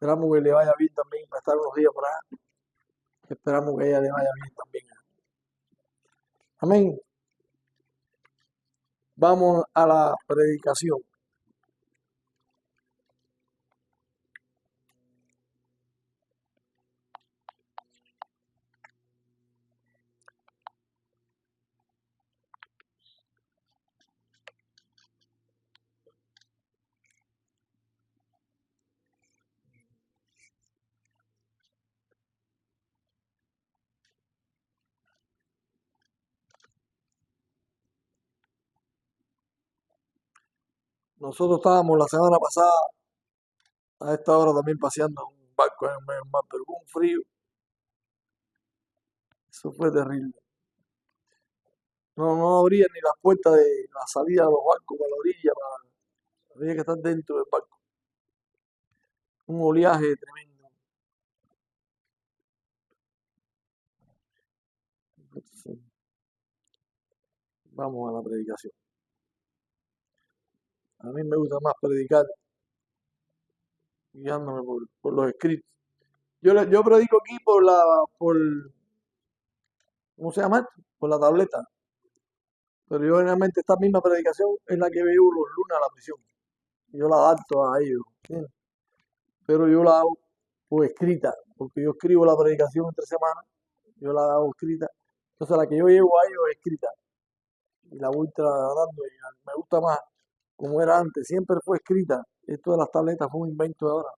Esperamos que le vaya bien también para estar unos días por acá. Esperamos que a ella le vaya bien también. Amén. Vamos a la predicación. Nosotros estábamos la semana pasada a esta hora también paseando en un barco en el medio del mar, pero con un frío. Eso fue terrible. No abrían ni las puertas de la salida de los barcos para la orilla, había que estar dentro del barco. Un oleaje tremendo. Entonces, vamos a la predicación. A mí me gusta más predicar guiándome por los escritos. Yo predico aquí ¿cómo se llama esto? Por la tableta. Pero yo realmente esta misma predicación es la que veo los lunes a la misión. Yo la adapto a ellos. ¿Entiendes? Pero yo la hago por escrita, porque yo escribo la predicación entre semanas, yo la hago escrita. Entonces la que yo llevo a ellos es escrita. Y la voy tratando y me gusta más como era antes. Siempre fue escrita. Esto de las tabletas fue un invento de ahora.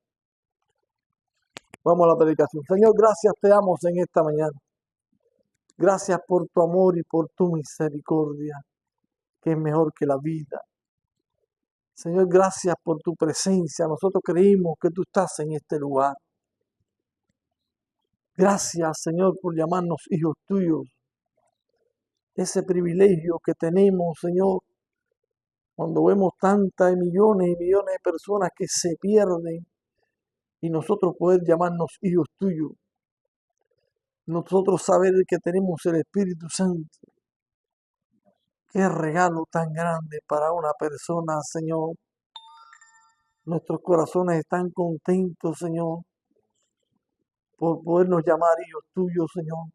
Vamos a la predicación. Señor, gracias te damos en esta mañana. Gracias por tu amor y por tu misericordia, que es mejor que la vida. Señor, gracias por tu presencia. Nosotros creímos que tú estás en este lugar. Gracias, Señor, por llamarnos hijos tuyos. Ese privilegio que tenemos, Señor, cuando vemos tantas millones y millones de personas que se pierden y nosotros poder llamarnos hijos tuyos. Nosotros saber que tenemos el Espíritu Santo. Qué regalo tan grande para una persona, Señor. Nuestros corazones están contentos, Señor, por podernos llamar hijos tuyos, Señor.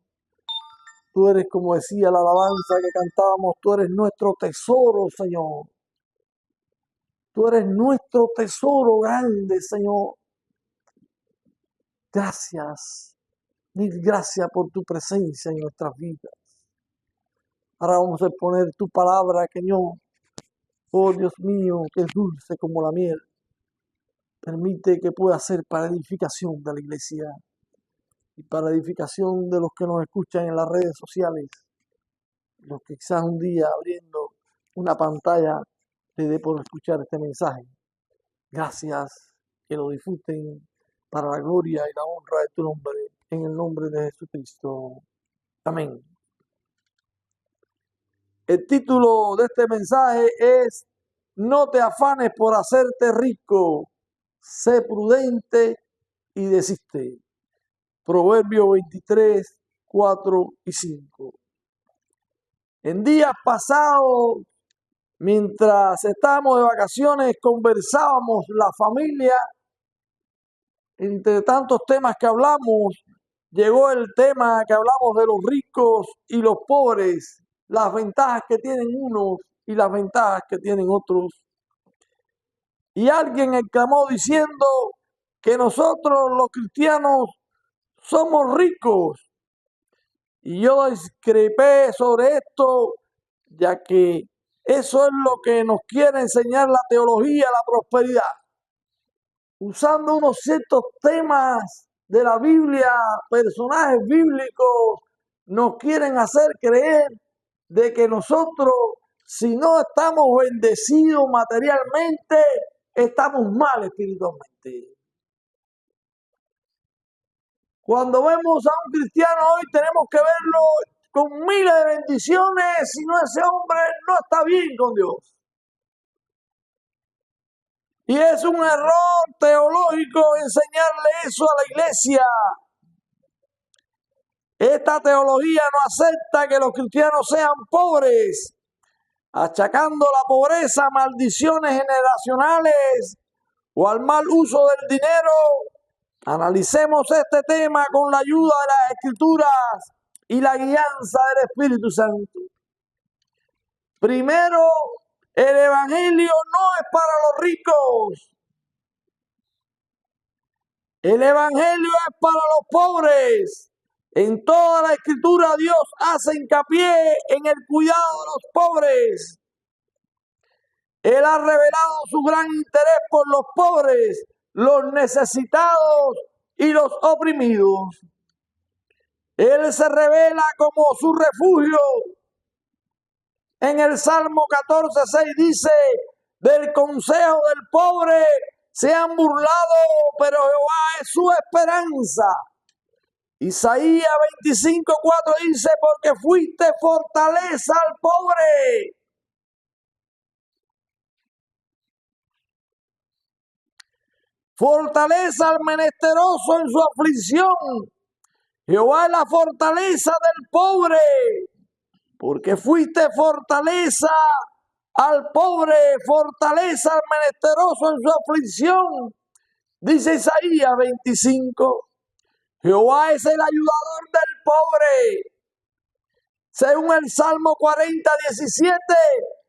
Tú eres, como decía la alabanza que cantábamos, tú eres nuestro tesoro, Señor. Tú eres nuestro tesoro grande, Señor. Gracias. Mil gracias por tu presencia en nuestras vidas. Ahora vamos a exponer tu palabra, Señor. Oh Dios mío, que es dulce como la miel. Permite que pueda ser para edificación de la iglesia y para edificación de los que nos escuchan en las redes sociales. Los que quizás un día abriendo una pantalla te dé por escuchar este mensaje. Gracias, que lo disfruten para la gloria y la honra de tu nombre, en el nombre de Jesucristo. Amén. El título de este mensaje es: no te afanes por hacerte rico, sé prudente y desiste. Proverbios 23, 4 y 5. En días pasados, mientras estábamos de vacaciones, conversábamos la familia. Entre tantos temas que hablamos, llegó el tema que hablamos de los ricos y los pobres, las ventajas que tienen unos y las ventajas que tienen otros. Y alguien exclamó diciendo que nosotros los cristianos somos ricos. Y yo discrepé sobre esto, ya que eso es lo que nos quiere enseñar la teología, la prosperidad. Usando unos ciertos temas de la Biblia, personajes bíblicos, nos quieren hacer creer de que nosotros, si no estamos bendecidos materialmente, estamos mal espiritualmente. Cuando vemos a un cristiano hoy, tenemos que verlo con miles de bendiciones, si no, ese hombre no está bien con Dios. Y es un error teológico enseñarle eso a la iglesia. Esta teología no acepta que los cristianos sean pobres, achacando la pobreza a maldiciones generacionales o al mal uso del dinero Analicemos este tema con la ayuda de las Escrituras y la guianza del Espíritu Santo. Primero, el Evangelio no es para los ricos. El Evangelio es para los pobres. En toda la Escritura Dios hace hincapié en el cuidado de los pobres. Él ha revelado su gran interés por los pobres, los necesitados y los oprimidos. Él se revela como su refugio. En el Salmo 14:6 dice, del consejo del pobre se han burlado, pero Jehová es su esperanza. Isaías 25:4 dice, porque fuiste fortaleza al pobre. Fortaleza al menesteroso en su aflicción. Jehová es la fortaleza del pobre, porque fuiste fortaleza al pobre, fortaleza al menesteroso en su aflicción. Dice Isaías 25. Jehová es el ayudador del pobre. Según el Salmo 40:17,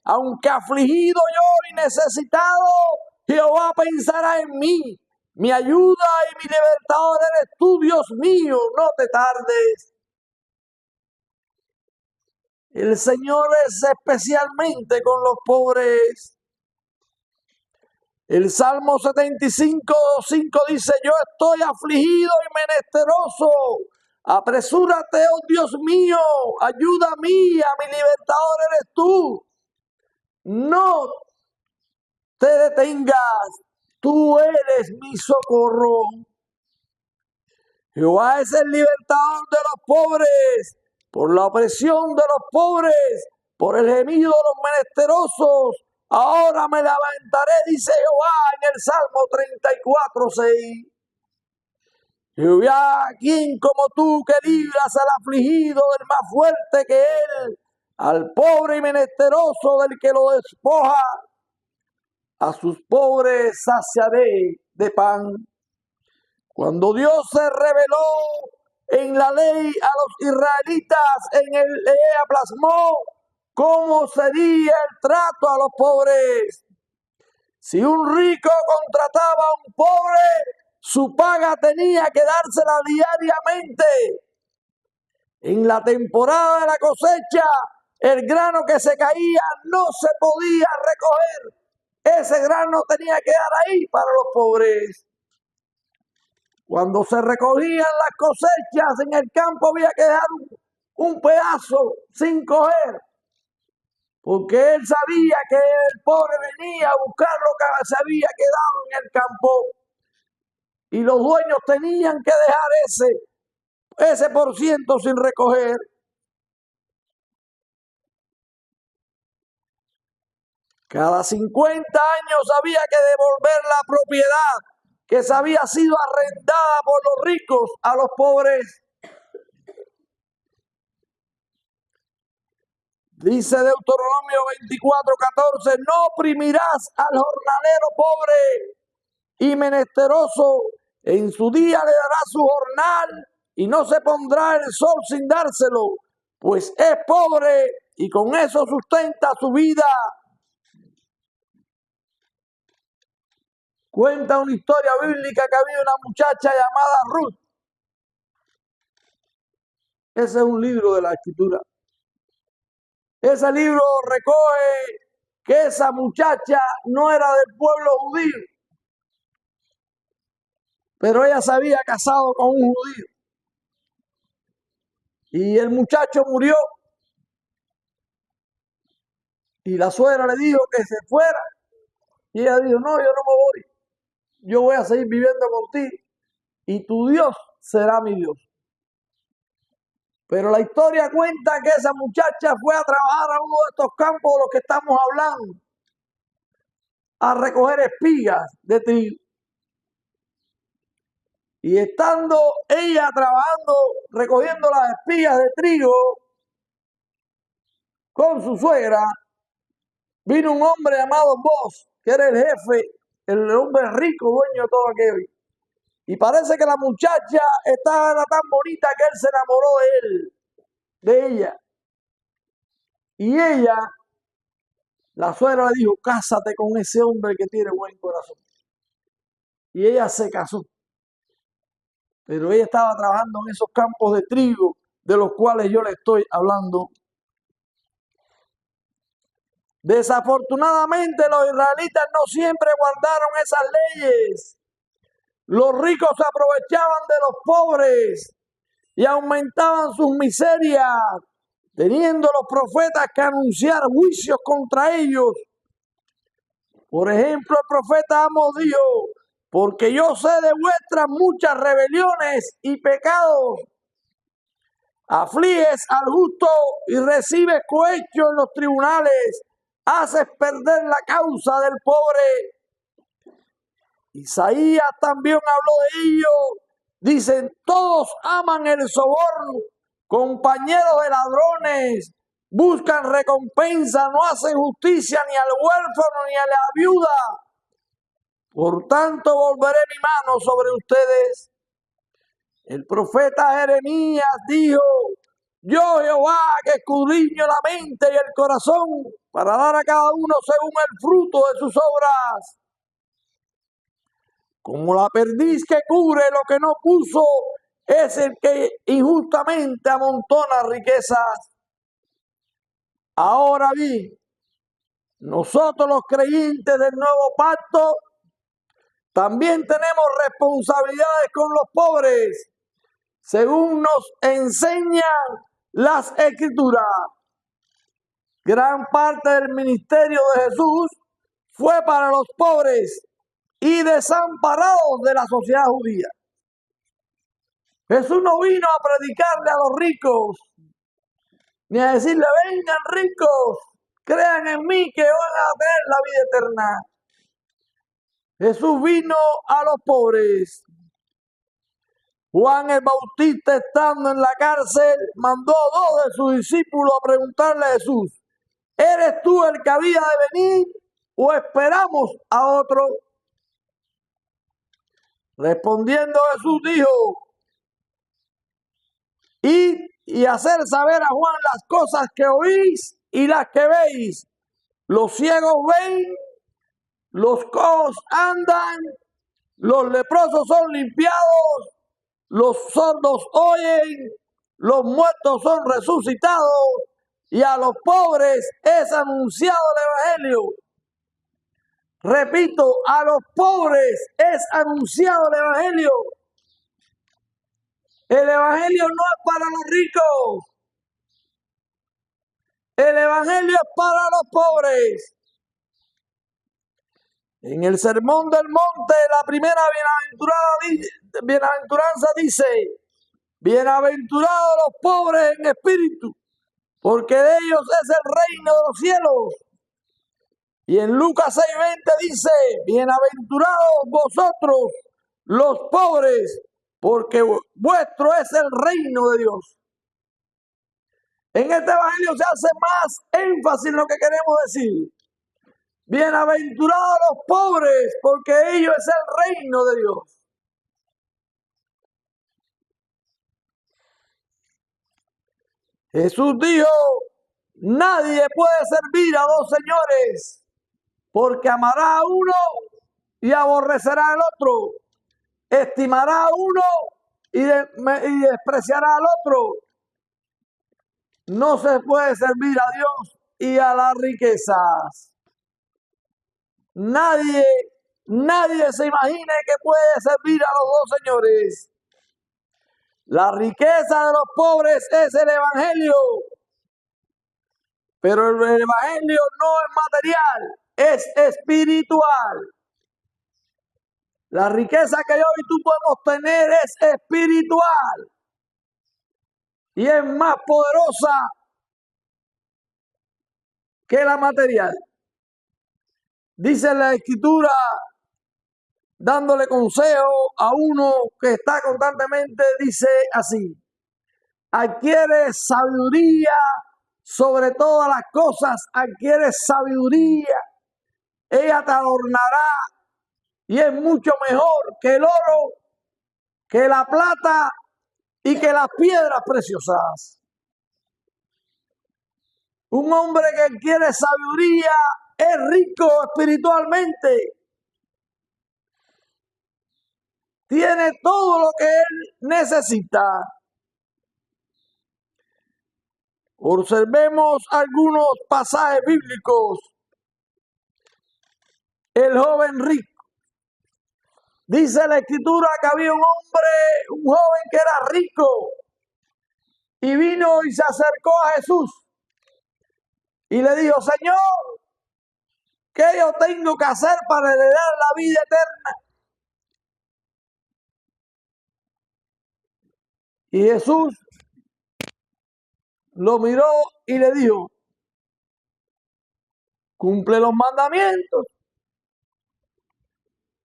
aunque afligido yo y necesitado, Jehová pensará en mí. Mi ayuda y mi libertador eres tú, Dios mío, no te tardes. El Señor es especialmente con los pobres. El Salmo 75:5 dice, yo estoy afligido y menesteroso. Apresúrate, oh Dios mío, ayuda mía, mi libertador eres tú. No te detengas, tú eres mi socorro. Jehová es el libertador de los pobres, por la opresión de los pobres, por el gemido de los menesterosos. Ahora me levantaré, dice Jehová en el Salmo 34:6. Jehová, ¿quién como tú que libras al afligido del más fuerte que él, al pobre y menesteroso del que lo despoja? A sus pobres saciaré de pan. Cuando Dios se reveló en la ley a los israelitas, en el plasmó cómo sería el trato a los pobres. Si un rico contrataba a un pobre, su paga tenía que dársela diariamente. En la temporada de la cosecha, el grano que se caía no se podía recoger. Ese grano tenía que dar ahí para los pobres. Cuando se recogían las cosechas en el campo había que dejar un pedazo sin coger, porque él sabía que el pobre venía a buscar lo que se había quedado en el campo y los dueños tenían que dejar ese por ciento sin recoger. Cada 50 años había que devolver la propiedad que se había sido arrendada por los ricos a los pobres. Dice Deuteronomio 24:14, no oprimirás al jornalero pobre y menesteroso, en su día le dará su jornal y no se pondrá el sol sin dárselo, pues es pobre y con eso sustenta su vida. Cuenta una historia bíblica que había una muchacha llamada Ruth. Ese es un libro de la Escritura. Ese libro recoge que esa muchacha no era del pueblo judío, pero ella se había casado con un judío. Y el muchacho murió. Y la suegra le dijo que se fuera. Y ella dijo, no, yo no me voy. Yo voy a seguir viviendo contigo. Y tu Dios será mi Dios. Pero la historia cuenta que esa muchacha fue a trabajar a uno de estos campos de los que estamos hablando, a recoger espigas de trigo. Y estando ella trabajando, recogiendo las espigas de trigo con su suegra, vino un hombre llamado Boaz, que era el jefe, el hombre rico, dueño de todo aquello. Y parece que la muchacha era tan bonita que él se enamoró de ella. Y ella, la suegra le dijo, cásate con ese hombre que tiene buen corazón. Y ella se casó. Pero ella estaba trabajando en esos campos de trigo de los cuales yo le estoy hablando. Desafortunadamente los israelitas no siempre guardaron esas leyes. Los ricos se aprovechaban de los pobres y aumentaban sus miserias, teniendo los profetas que anunciar juicios contra ellos. Por ejemplo, el profeta Amos dijo, porque yo sé de vuestras muchas rebeliones y pecados. Afliges al justo y recibes cohecho en los tribunales. Haces perder la causa del pobre. Isaías también habló de ello. Dicen, todos aman el soborno, compañeros de ladrones, buscan recompensa, no hacen justicia ni al huérfano ni a la viuda. Por tanto, volveré mi mano sobre ustedes. El profeta Jeremías dijo, yo Jehová que escudriño la mente y el corazón para dar a cada uno según el fruto de sus obras. Como la perdiz que cubre lo que no puso, es el que injustamente amontona riquezas. Ahora bien, nosotros los creyentes del nuevo pacto también tenemos responsabilidades con los pobres, según nos enseñan las Escrituras. Gran parte del ministerio de Jesús fue para los pobres y desamparados de la sociedad judía. Jesús no vino a predicarle a los ricos, ni a decirle, vengan ricos, crean en mí que van a tener la vida eterna. Jesús vino a los pobres. Juan el Bautista, estando en la cárcel, mandó a 2 de sus discípulos a preguntarle a Jesús, ¿eres tú el que había de venir o esperamos a otro? Respondiendo Jesús dijo, id y hacer saber a Juan las cosas que oís y las que veis. Los ciegos ven, los cojos andan, los leprosos son limpiados, los sordos oyen, los muertos son resucitados y a los pobres es anunciado el Evangelio. Repito, a los pobres es anunciado el Evangelio. El Evangelio no es para los ricos. El Evangelio es para los pobres. En el Sermón del Monte, la primera bienaventuranza dice, bienaventurados los pobres en espíritu, porque de ellos es el reino de los cielos. Y en Lucas 6:20 dice, bienaventurados vosotros los pobres, porque vuestro es el reino de Dios. En este evangelio se hace más énfasis en lo que queremos decir. Bienaventurados los pobres, porque ellos es el reino de Dios. Jesús dijo, nadie puede servir a 2 señores, porque amará a uno y aborrecerá al otro, estimará a uno y despreciará al otro. No se puede servir a Dios y a las riquezas. Nadie se imagine que puede servir a los 2 señores. La riqueza de los pobres es el Evangelio, pero el Evangelio no es material, es espiritual. La riqueza que yo y tú podemos tener es espiritual y es más poderosa que la material. Dice la Escritura, dándole consejo a uno que está constantemente, dice así, adquiere sabiduría sobre todas las cosas, adquiere sabiduría, ella te adornará y es mucho mejor que el oro que la plata y que las piedras preciosas. Un hombre que quiere sabiduría es rico espiritualmente. Tiene todo lo que él necesita. Observemos algunos pasajes bíblicos. El joven rico. Dice la escritura que había un joven que era rico, y vino y se acercó a Jesús y le dijo: Señor, ¿qué yo tengo que hacer para heredar la vida eterna? Y Jesús lo miró y le dijo: cumple los mandamientos.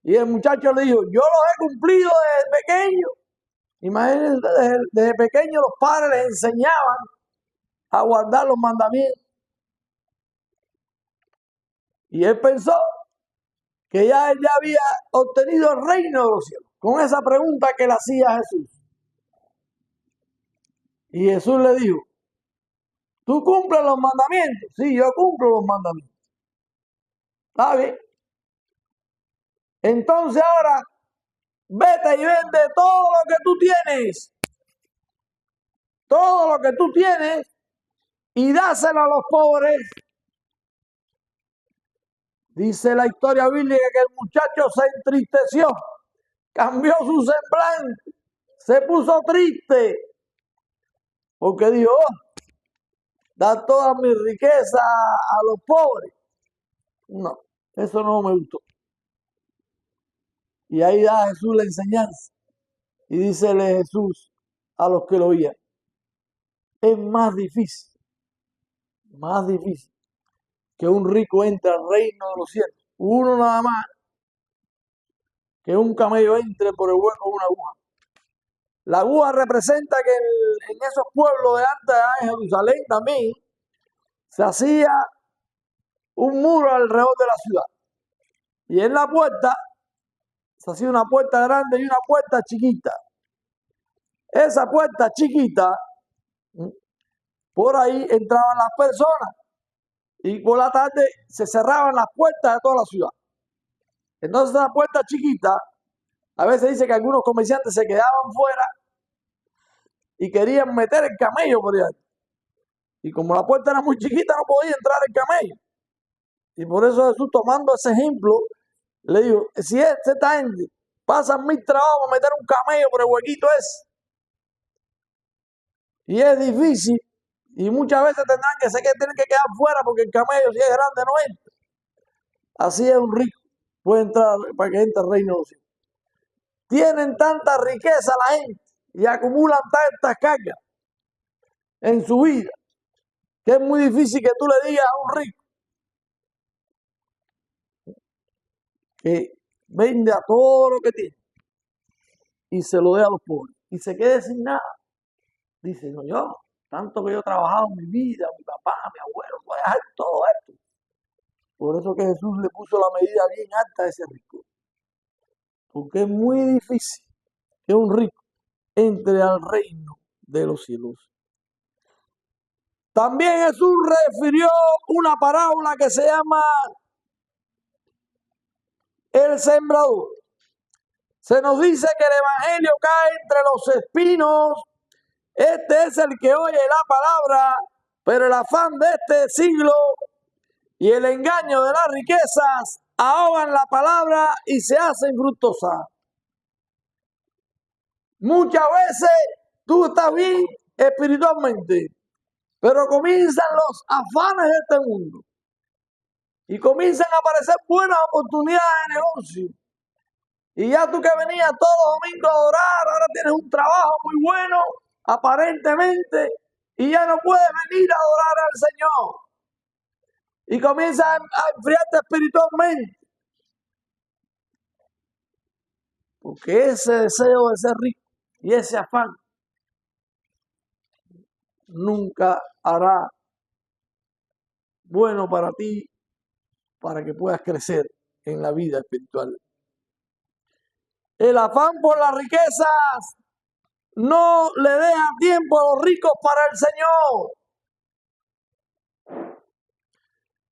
Y el muchacho le dijo: yo los he cumplido desde pequeño. Imagínense, desde pequeño los padres les enseñaban a guardar los mandamientos. Y él pensó que ya él había obtenido el reino de los cielos con esa pregunta que le hacía a Jesús. Y Jesús le dijo: ¿tú cumples los mandamientos? Sí, yo cumplo los mandamientos. ¿Está bien? Entonces ahora vete y vende todo lo que tú tienes. Todo lo que tú tienes y dáselo a los pobres. Dice la historia bíblica que el muchacho se entristeció, cambió su semblante, se puso triste, porque dijo: da toda mi riqueza a los pobres. No, eso no me gustó. Y ahí da Jesús la enseñanza. Y dícele Jesús a los que lo oían: es más difícil que un rico entre al reino de los cielos. Uno nada más, que un camello entre por el hueco de una aguja. La aguja representa que en esos pueblos de antes, en Jerusalén también, se hacía un muro alrededor de la ciudad. Y en la puerta se hacía una puerta grande y una puerta chiquita. Esa puerta chiquita, por ahí entraban las personas y por la tarde se cerraban las puertas de toda la ciudad. Entonces la puerta chiquita, a veces dice que algunos comerciantes se quedaban fuera y querían meter el camello por allá. Y como la puerta era muy chiquita, no podía entrar el camello. Y por eso Jesús, tomando ese ejemplo, le dijo: si esta gente pasa 1000 trabajos para meter un camello por el huequito ese, y es difícil, y muchas veces tendrán que tienen que quedar fuera porque el camello, si es grande, no entra. Así es un rico, puede entrar para que entre el reino de los cielos. Tienen tanta riqueza la gente y acumulan tantas cargas en su vida que es muy difícil que tú le digas a un rico que venda todo lo que tiene y se lo dé a los pobres y se quede sin nada. Dice: no, yo, tanto que yo he trabajado en mi vida, mi papá, mi abuelo, voy a dejar todo esto. Por eso que Jesús le puso la medida bien alta a ese rico. Porque es muy difícil que un rico entre al reino de los cielos. También Jesús refirió una parábola que se llama el sembrador. Se nos dice que el evangelio cae entre los espinos. Este es el que oye la palabra, pero el afán de este siglo y el engaño de las riquezas ahogan la palabra y se hacen frutosas. Muchas veces tú estás bien espiritualmente, pero comienzan los afanes de este mundo y comienzan a aparecer buenas oportunidades de negocio. Y ya tú que venías todos los domingos a adorar, ahora tienes un trabajo muy bueno, aparentemente, y ya no puedes venir a adorar al Señor. Y comienzas a enfriarte espiritualmente. Porque ese deseo de ser rico y ese afán nunca hará bueno para ti, para que puedas crecer en la vida espiritual. El afán por las riquezas no le deja tiempo a los ricos para el Señor.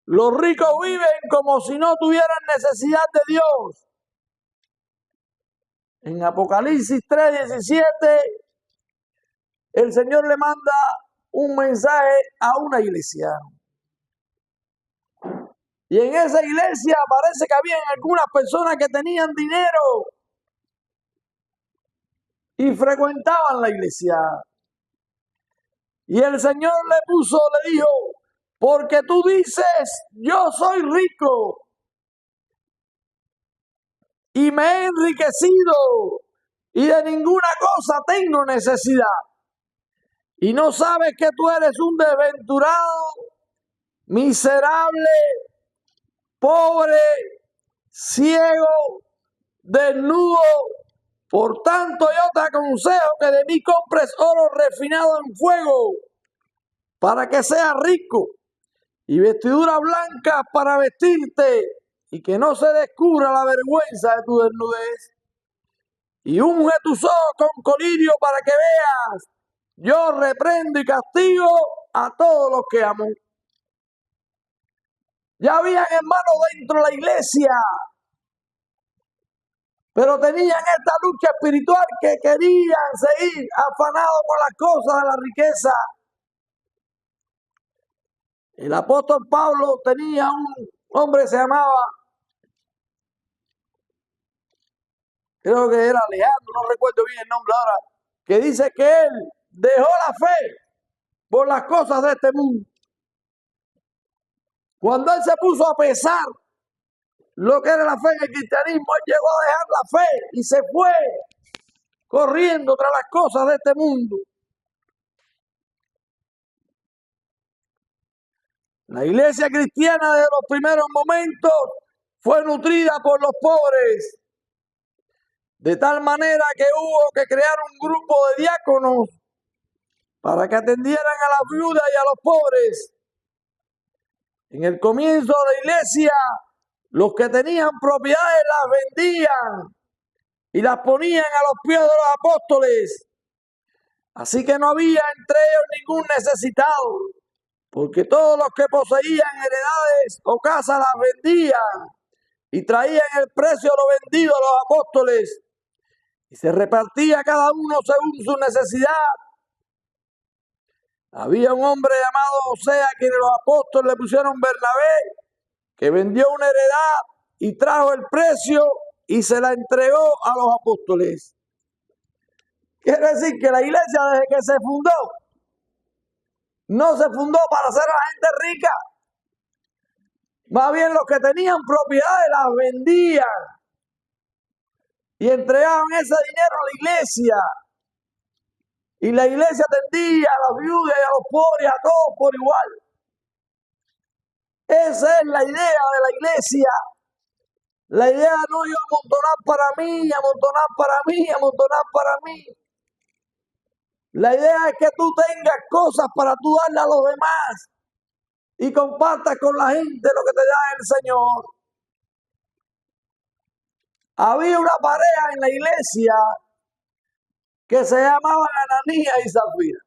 Los ricos viven como si no tuvieran necesidad de Dios. En Apocalipsis 3:17, el Señor le manda un mensaje a una iglesia. Y en esa iglesia parece que habían algunas personas que tenían dinero y frecuentaban la iglesia. Y el Señor le dijo, porque tú dices, yo soy rico y me he enriquecido y de ninguna cosa tengo necesidad. Y no sabes que tú eres un desventurado, miserable, pobre, ciego, desnudo. Por tanto, yo te aconsejo que de mí compres oro refinado en fuego para que seas rico y vestidura blanca para vestirte y que no se descubra la vergüenza de tu desnudez. Y unge tus ojos con colirio para que veas. Yo reprendo y castigo a todos los que amo. Ya habían hermanos dentro de la iglesia, pero tenían esta lucha espiritual que querían seguir afanados por las cosas de la riqueza. El apóstol Pablo tenía un hombre que se llamaba, creo que era Alejandro, no recuerdo bien el nombre ahora, que dice que él dejó la fe por las cosas de este mundo. Cuando él se puso a pesar lo que era la fe en el cristianismo, él llegó a dejar la fe y se fue corriendo tras las cosas de este mundo. La iglesia cristiana de los primeros momentos fue nutrida por los pobres, de tal manera que hubo que crear un grupo de diáconos para que atendieran a las viudas y a los pobres. En el comienzo de la iglesia, los que tenían propiedades las vendían y las ponían a los pies de los apóstoles. Así que no había entre ellos ningún necesitado, porque todos los que poseían heredades o casas las vendían y traían el precio de lo vendido a los apóstoles y se repartía cada uno según su necesidad. Había un hombre llamado José a quien los apóstoles le pusieron Bernabé, que vendió una heredad y trajo el precio y se la entregó a los apóstoles. Quiere decir que la iglesia desde que se fundó, no se fundó para hacer a la gente rica. Más bien los que tenían propiedades las vendían y entregaban ese dinero a la iglesia. Y la iglesia atendía a las viudas y a los pobres, a todos por igual. Esa es la idea de la iglesia. La idea no es amontonar para mí, amontonar para mí, amontonar para mí. La idea es que tú tengas cosas para tú darle a los demás y compartas con la gente lo que te da el Señor. Había una pareja en la iglesia que se llamaban Ananías y Zafira.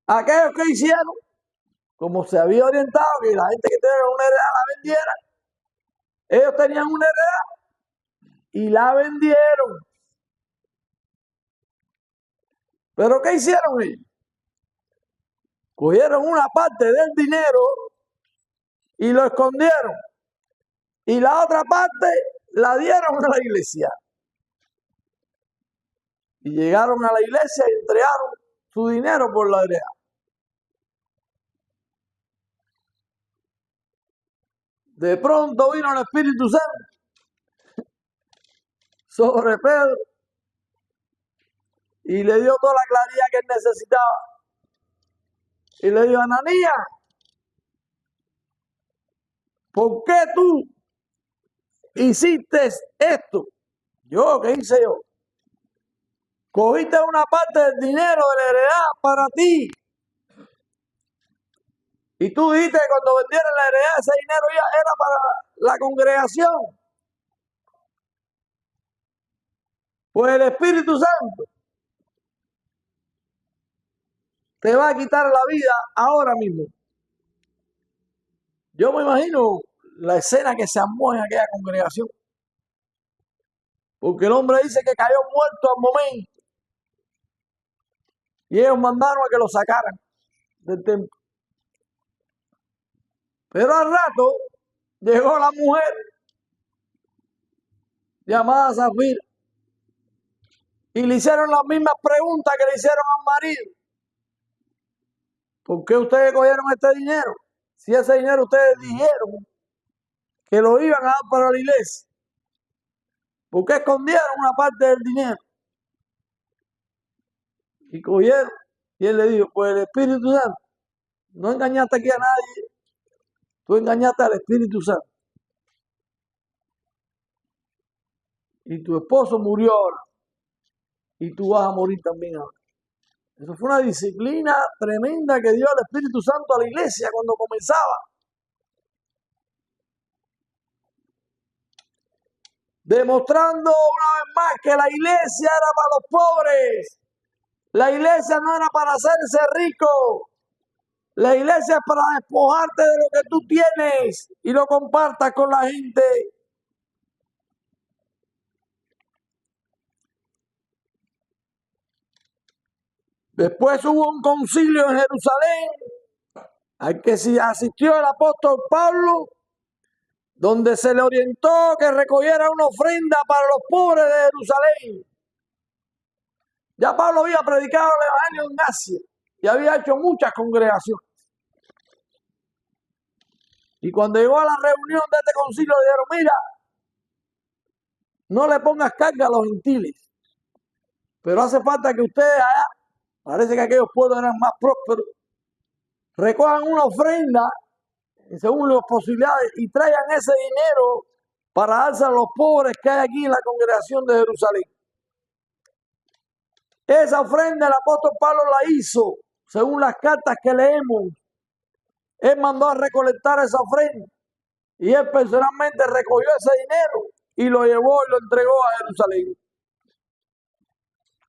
Aquellos que hicieron, como se había orientado que la gente que tenía una heredad la vendiera, ellos tenían una heredad y la vendieron. ¿Pero qué hicieron ellos? Cogieron una parte del dinero y lo escondieron. Y la otra parte la dieron a la iglesia. Y llegaron a la iglesia y entregaron su dinero por la heredad. De pronto vino el Espíritu Santo sobre Pedro y le dio toda la claridad que él necesitaba. Y le dijo, Ananías, ¿por qué tú hiciste esto? Yo, ¿qué hice yo? Cogiste una parte del dinero de la heredad para ti. Y tú dijiste que cuando vendieran la heredad, ese dinero ya era para la congregación. Pues el Espíritu Santo te va a quitar la vida ahora mismo. Yo me imagino la escena que se armó en aquella congregación. Porque el hombre dice que cayó muerto al momento. Y ellos mandaron a que lo sacaran del templo. Pero al rato llegó la mujer llamada Zafira y le hicieron las mismas preguntas que le hicieron al marido. ¿Por qué ustedes cogieron este dinero? Si ese dinero ustedes dijeron que lo iban a dar para la iglesia, ¿por qué escondieron una parte del dinero? Y cogieron. Y él le dijo, pues el Espíritu Santo, no engañaste aquí a nadie, tú engañaste al Espíritu Santo. Y tu esposo murió ahora. Y tú vas a morir también ahora. Eso fue una disciplina tremenda que dio el Espíritu Santo a la iglesia cuando comenzaba. Demostrando una vez más que la iglesia era para los pobres. La iglesia no era para hacerse rico. La iglesia es para despojarte de lo que tú tienes y lo compartas con la gente. Después hubo un concilio en Jerusalén al que asistió el apóstol Pablo, donde se le orientó que recogiera una ofrenda para los pobres de Jerusalén. Ya Pablo había predicado el evangelio en Asia y había hecho muchas congregaciones. Y cuando llegó a la reunión de este concilio, dijeron, mira, no le pongas carga a los gentiles, pero hace falta que ustedes allá, parece que aquellos pueblos eran más prósperos, recojan una ofrenda según las posibilidades y traigan ese dinero para darse a los pobres que hay aquí en la congregación de Jerusalén. Esa ofrenda el apóstol Pablo la hizo según las cartas que leemos. Él mandó a recolectar esa ofrenda y él personalmente recogió ese dinero y lo llevó y lo entregó a Jerusalén.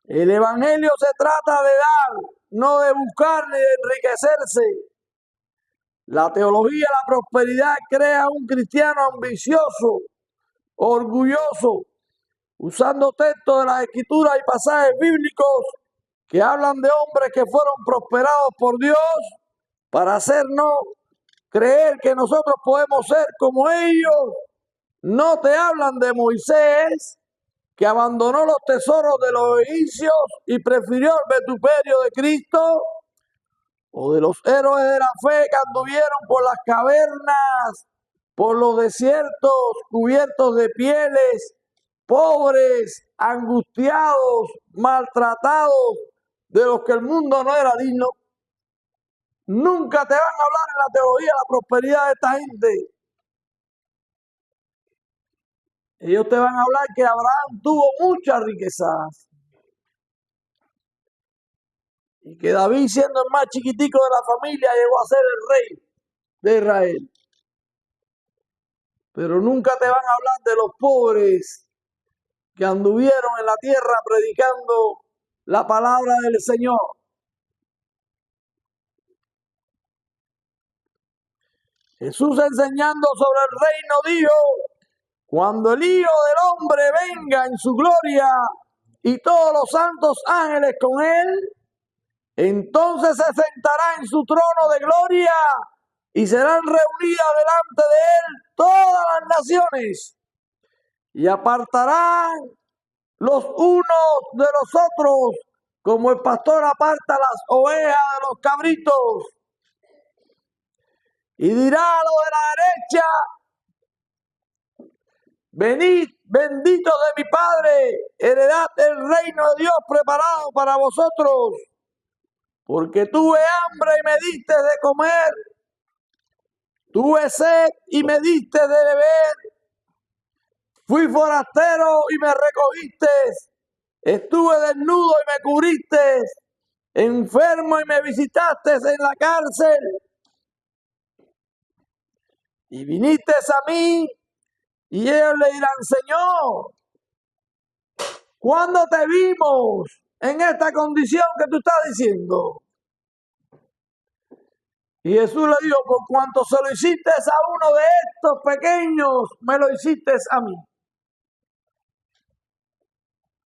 El evangelio se trata de dar, no de buscar ni de enriquecerse. La teología de la prosperidad crea un cristiano ambicioso, orgulloso, usando textos de las escrituras y pasajes bíblicos que hablan de hombres que fueron prosperados por Dios para hacernos creer que nosotros podemos ser como ellos. No te hablan de Moisés, que abandonó los tesoros de los egipcios y prefirió el vituperio de Cristo, o de los héroes de la fe que anduvieron por las cavernas, por los desiertos cubiertos de pieles, pobres, angustiados, maltratados, de los que el mundo no era digno. Nunca te van a hablar en la teología de la prosperidad de esta gente. Ellos te van a hablar que Abraham tuvo muchas riquezas y que David, siendo el más chiquitico de la familia, llegó a ser el rey de Israel. Pero nunca te van a hablar de los pobres que anduvieron en la tierra predicando la palabra del Señor. Jesús, enseñando sobre el reino, dijo: cuando el Hijo del Hombre venga en su gloria y todos los santos ángeles con él, entonces se sentará en su trono de gloria y serán reunidas delante de él todas las naciones y apartarán los unos de los otros, como el pastor aparta las ovejas de los cabritos. Y dirá a los de la derecha: venid, benditos de mi Padre, heredad el reino de Dios preparado para vosotros, porque tuve hambre y me diste de comer, tuve sed y me diste de beber, fui forastero y me recogiste, estuve desnudo y me cubriste, enfermo y me visitaste en la cárcel, y viniste a mí. Y ellos le dirán: Señor, ¿Cuándo te vimos en esta condición que tú estás diciendo? Y Jesús le dijo, por cuanto se lo hiciste a uno de estos pequeños, me lo hiciste a mí.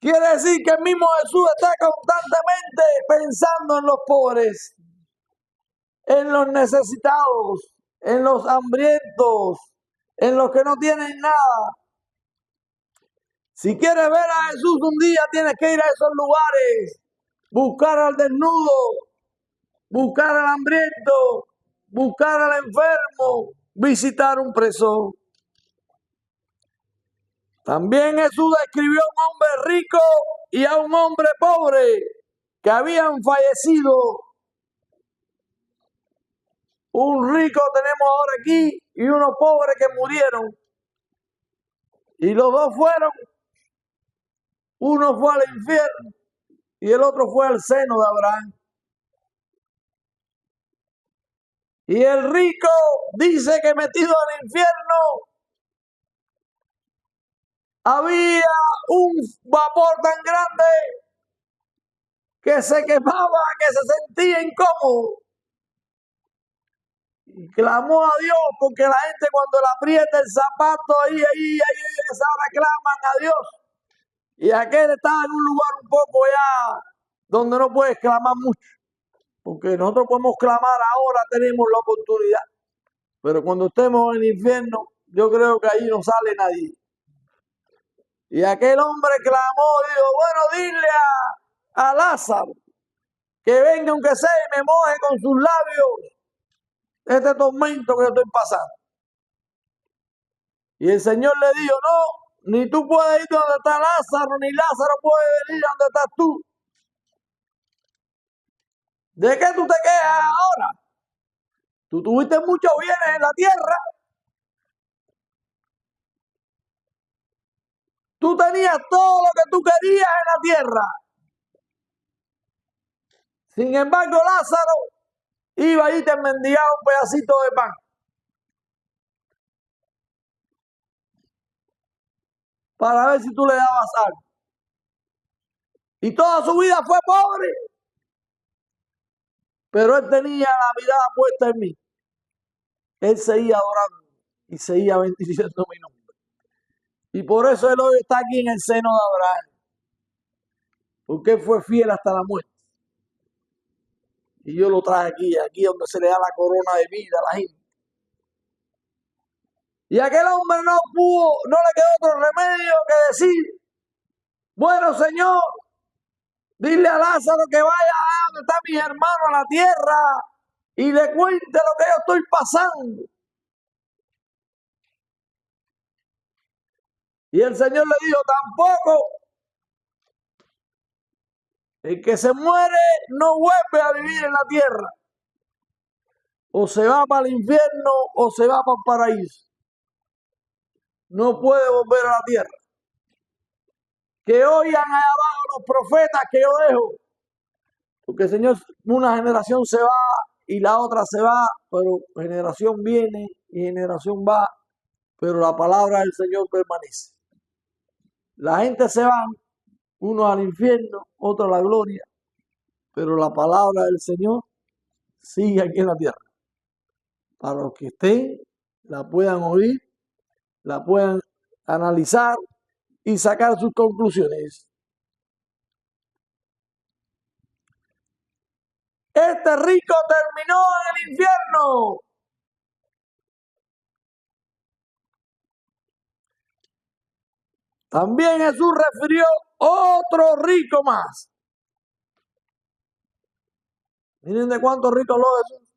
Quiere decir que el mismo Jesús está constantemente pensando en los pobres, en los necesitados, en los hambrientos, en los que no tienen nada. Si quieres ver a Jesús un día, tienes que ir a esos lugares, buscar al desnudo, buscar al hambriento, buscar al enfermo, visitar un preso. También Jesús describió a un hombre rico y a un hombre pobre que habían fallecido. Un rico tenemos ahora aquí y unos pobres que murieron. Y los dos fueron, uno fue al infierno y el otro fue al seno de Abraham. Y el rico dice que metido al infierno había un vapor tan grande que se quemaba, que se sentía incómodo. Y clamó a Dios, porque la gente cuando le aprieta el zapato, ahí esa hora claman a Dios. Y aquel estaba en un lugar un poco ya donde no puedes clamar mucho. Porque nosotros podemos clamar ahora, tenemos la oportunidad. Pero cuando estemos en el infierno, yo creo que ahí no sale nadie. Y aquel hombre clamó, dijo, bueno, dile a Lázaro que venga aunque sea y me moje con sus labios este tormento que yo estoy pasando. Y el Señor le dijo, no, ni tú puedes ir donde está Lázaro, ni Lázaro puede venir donde estás tú. ¿De qué tú te quejas ahora? Tú tuviste muchos bienes en la tierra. Tú tenías todo lo que tú querías en la tierra. Sin embargo, Lázaro iba y te mendigaba un pedacito de pan. Para ver si tú le dabas algo. Y toda su vida fue pobre. Pero él tenía la mirada puesta en mí. Él seguía adorando y seguía bendiciendo mi nombre. Y por eso él hoy está aquí en el seno de Abraham. Porque él fue fiel hasta la muerte. Y yo lo traje aquí donde se le da la corona de vida a la gente. Y aquel hombre no le quedó otro remedio que decir, bueno, Señor, dile a Lázaro que vaya a donde están mis hermanos a la tierra y le cuente lo que yo estoy pasando. Y el Señor le dijo, tampoco el que se muere no vuelve a vivir en la tierra. O se va para el infierno o se va para el paraíso. No puede volver a la tierra. Que oigan allá abajo los profetas que yo dejo. Porque, Señor, una generación se va y la otra se va, pero generación viene y generación va, pero la palabra del Señor permanece. La gente se va, uno al infierno, otro a la gloria, pero la palabra del Señor sigue aquí en la tierra. Para los que estén, la puedan oír, la puedan analizar y sacar sus conclusiones. Este rico terminó en el infierno. También Jesús refirió otro rico más. Miren de cuántos ricos lo Jesús.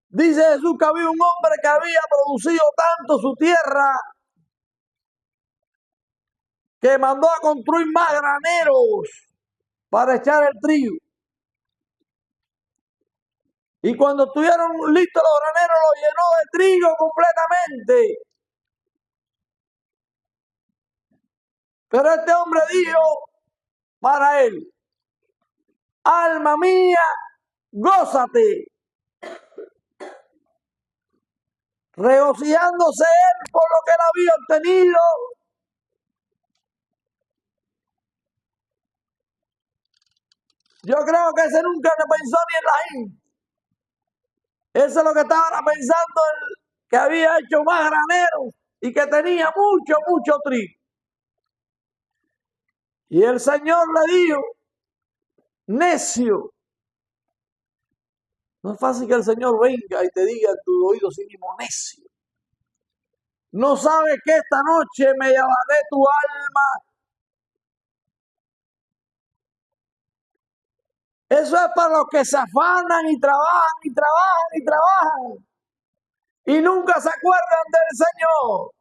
Dice Jesús que había un hombre que había producido tanto su tierra que mandó a construir más graneros para echar el trigo. Y cuando estuvieron listos los graneros, los llenó de trigo completamente. Pero este hombre dijo para él, alma mía, gózate, regocijándose él por lo que él había obtenido, Yo creo que ese nunca no pensó ni en la gente. Eso es lo que estaba pensando, que había hecho más graneros y que tenía mucho trigo. Y el Señor le dijo, necio. No es fácil que el Señor venga y te diga en tu oído sí mismo, necio. No sabes que esta noche me llevaré tu alma. Eso es para los que se afanan y trabajan y trabajan y trabajan y nunca se acuerdan del Señor.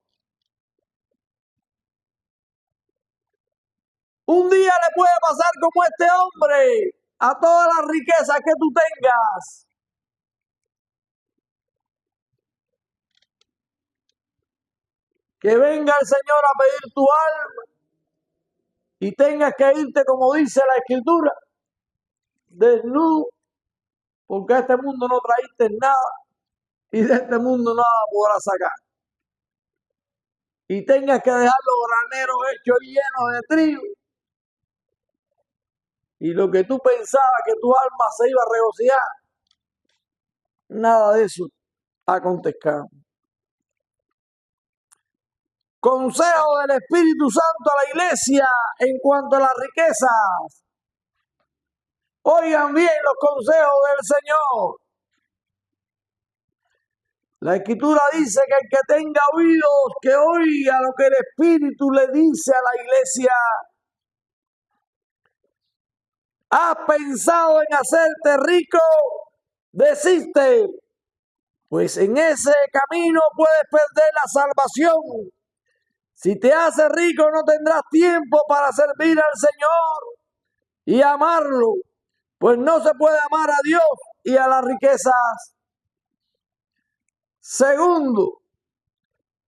Un día le puede pasar como este hombre a todas las riquezas que tú tengas. Que venga el Señor a pedir tu alma y tengas que irte, como dice la Escritura, desnudo, porque a este mundo no traíste nada y de este mundo nada podrás sacar. Y tengas que dejar los graneros hechos y llenos de trigo. Y lo que tú pensabas que tu alma se iba a regocijar, nada de eso acontezca. Consejo del Espíritu Santo a la iglesia en cuanto a las riquezas. Oigan bien los consejos del Señor. La Escritura dice que el que tenga oídos, que oiga lo que el Espíritu le dice a la iglesia. ¿Has pensado en hacerte rico? Desiste, pues en ese camino puedes perder la salvación. Si te haces rico no tendrás tiempo para servir al Señor y amarlo, pues no se puede amar a Dios y a las riquezas. Segundo,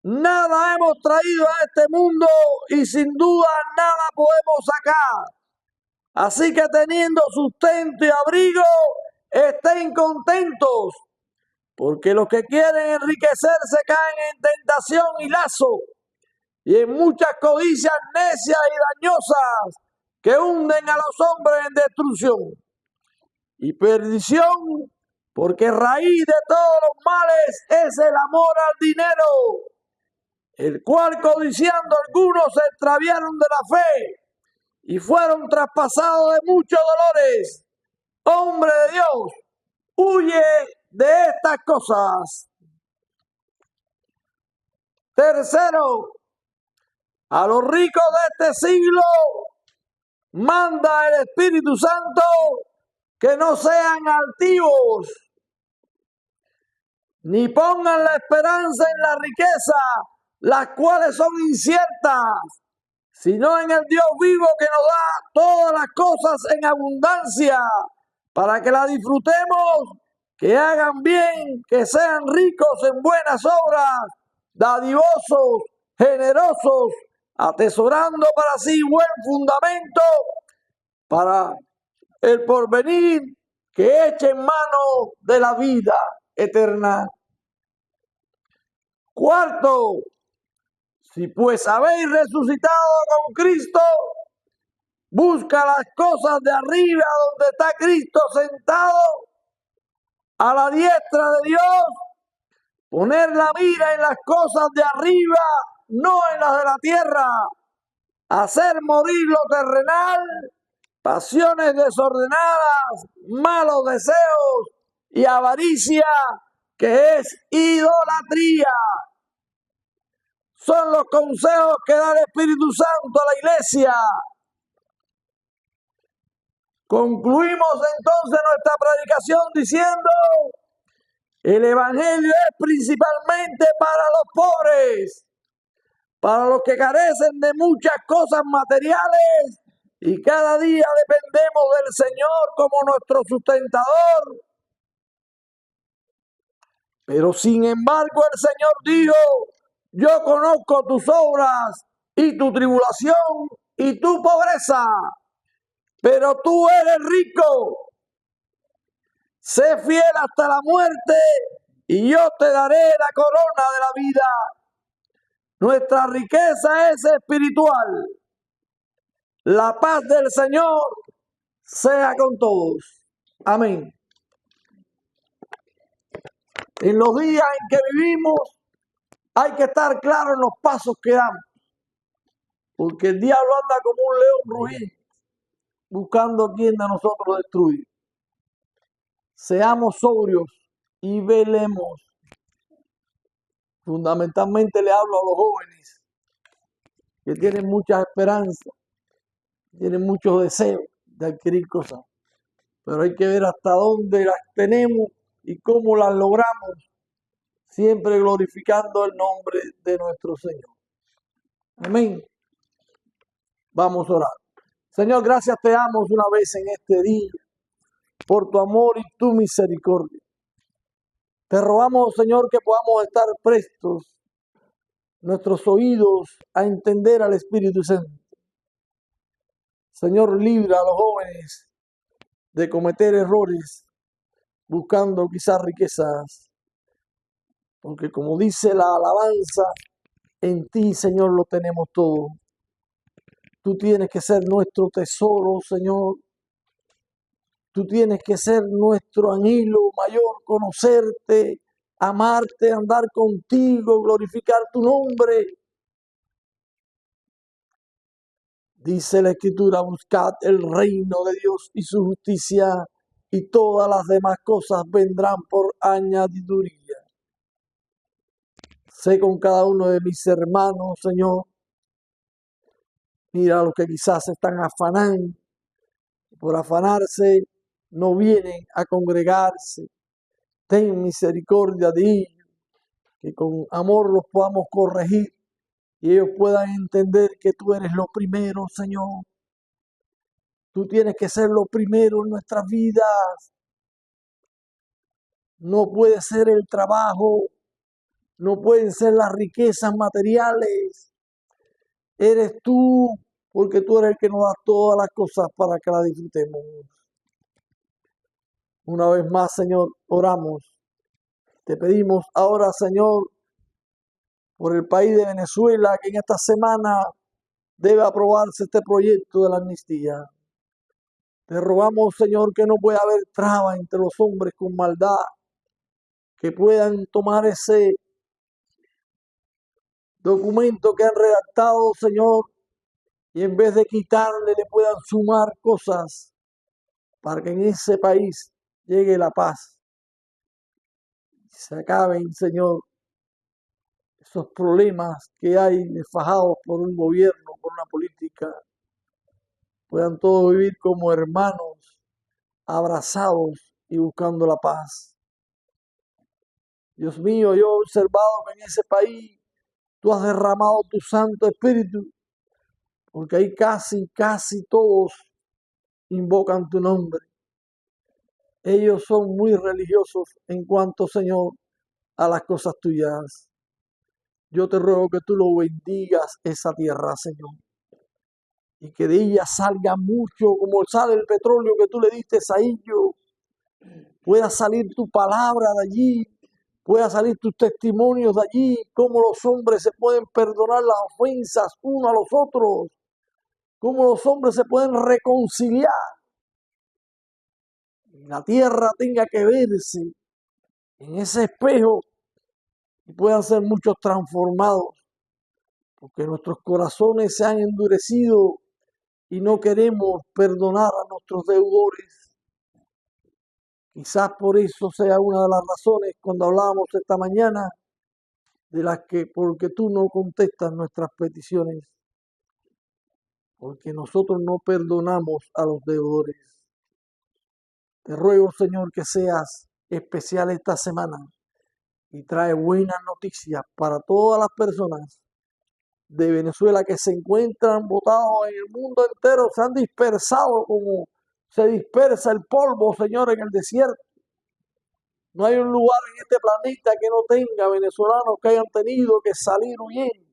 nada hemos traído a este mundo y sin duda nada podemos sacar. Así que teniendo sustento y abrigo, estén contentos, porque los que quieren enriquecerse caen en tentación y lazo, y en muchas codicias necias y dañosas que hunden a los hombres en destrucción y perdición, porque raíz de todos los males es el amor al dinero, el cual codiciando algunos se extraviaron de la fe y fueron traspasados de muchos dolores. Hombre de Dios, huye de estas cosas. Tercero, a los ricos de este siglo manda el Espíritu Santo que no sean altivos, ni pongan la esperanza en la riqueza, las cuales son inciertas, sino en el Dios vivo que nos da todas las cosas en abundancia, para que la disfrutemos, que hagan bien, que sean ricos en buenas obras, dadivosos, generosos, atesorando para sí buen fundamento para el porvenir, que echen mano de la vida eterna. Cuarto, si pues habéis resucitado con Cristo, busca las cosas de arriba donde está Cristo sentado a la diestra de Dios. Poner la mira en las cosas de arriba, no en las de la tierra. Hacer morir lo terrenal, pasiones desordenadas, malos deseos y avaricia, que es idolatría. Son los consejos que da el Espíritu Santo a la iglesia. Concluimos entonces nuestra predicación diciendo: el Evangelio es principalmente para los pobres, para los que carecen de muchas cosas materiales y cada día dependemos del Señor como nuestro sustentador. Pero sin embargo el Señor dijo: yo conozco tus obras y tu tribulación y tu pobreza, pero tú eres rico. Sé fiel hasta la muerte y yo te daré la corona de la vida. Nuestra riqueza es espiritual. La paz del Señor sea con todos. Amén. En los días en que vivimos hay que estar claro en los pasos que damos, porque el diablo anda como un león rugiente, buscando a quien de nosotros destruir. Seamos sobrios y velemos. Fundamentalmente le hablo a los jóvenes que tienen mucha esperanza, tienen muchos deseos de adquirir cosas, pero hay que ver hasta dónde las tenemos y cómo las logramos, siempre glorificando el nombre de nuestro Señor. Amén. Vamos a orar. Señor, gracias te damos una vez en este día por tu amor y tu misericordia. Te rogamos, Señor, que podamos estar prestos, nuestros oídos, a entender al Espíritu Santo. Señor, libra a los jóvenes de cometer errores, buscando quizás riquezas, porque como dice la alabanza, en ti, Señor, lo tenemos todo. Tú tienes que ser nuestro tesoro, Señor. Tú tienes que ser nuestro anhelo mayor, conocerte, amarte, andar contigo, glorificar tu nombre. Dice la Escritura, buscad el reino de Dios y su justicia, y todas las demás cosas vendrán por añadiduría. Sé con cada uno de mis hermanos, Señor. Mira a los que quizás se están afanando. Por afanarse no vienen a congregarse. Ten misericordia de ellos, que con amor los podamos corregir y ellos puedan entender que tú eres lo primero, Señor. Tú tienes que ser lo primero en nuestras vidas. No puede ser el trabajo, no pueden ser las riquezas materiales. Eres tú, porque tú eres el que nos da todas las cosas para que las disfrutemos. Una vez más, Señor, oramos. Te pedimos ahora, Señor, por el país de Venezuela, que en esta semana debe aprobarse este proyecto de la amnistía. Te rogamos, Señor, que no pueda haber traba entre los hombres con maldad, que puedan tomar ese documento que han redactado, Señor, y en vez de quitarle, le puedan sumar cosas para que en ese país llegue la paz. Se acaben, Señor, esos problemas que hay desfajados por un gobierno, por una política. Puedan todos vivir como hermanos, abrazados y buscando la paz. Dios mío, yo he observado que en ese país tú has derramado tu Santo Espíritu, porque ahí casi todos invocan tu nombre. Ellos son muy religiosos en cuanto, Señor, a las cosas tuyas. Yo te ruego que tú lo bendigas esa tierra, Señor, y que de ella salga mucho, como sale el petróleo que tú le diste a ellos. Pueda salir tu palabra de allí, pueda salir tus testimonios de allí, cómo los hombres se pueden perdonar las ofensas unos a los otros, cómo los hombres se pueden reconciliar. La tierra tenga que verse en ese espejo y puedan ser muchos transformados, porque nuestros corazones se han endurecido y no queremos perdonar a nuestros deudores. Quizás por eso sea una de las razones cuando hablábamos esta mañana de las que, porque tú no contestas nuestras peticiones, porque nosotros no perdonamos a los deudores. Te ruego, Señor, que seas especial esta semana y trae buenas noticias para todas las personas de Venezuela que se encuentran botados en el mundo entero, se han dispersado como se dispersa el polvo, Señor, en el desierto. No hay un lugar en este planeta que no tenga venezolanos que hayan tenido que salir huyendo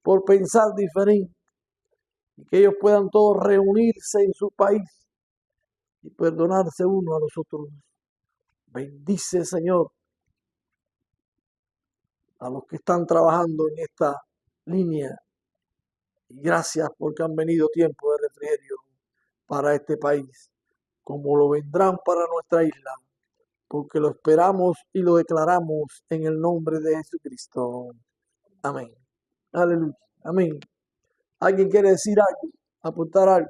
por pensar diferente, y que ellos puedan todos reunirse en su país y perdonarse uno a los otros. Bendice, Señor, a los que están trabajando en esta línea, y gracias porque han venido tiempos de refrigerio para este país. como lo vendrán para nuestra isla, porque lo esperamos y lo declaramos en el nombre de Jesucristo. Amén. Aleluya. Amén. ¿Alguien quiere decir algo? Apuntar algo.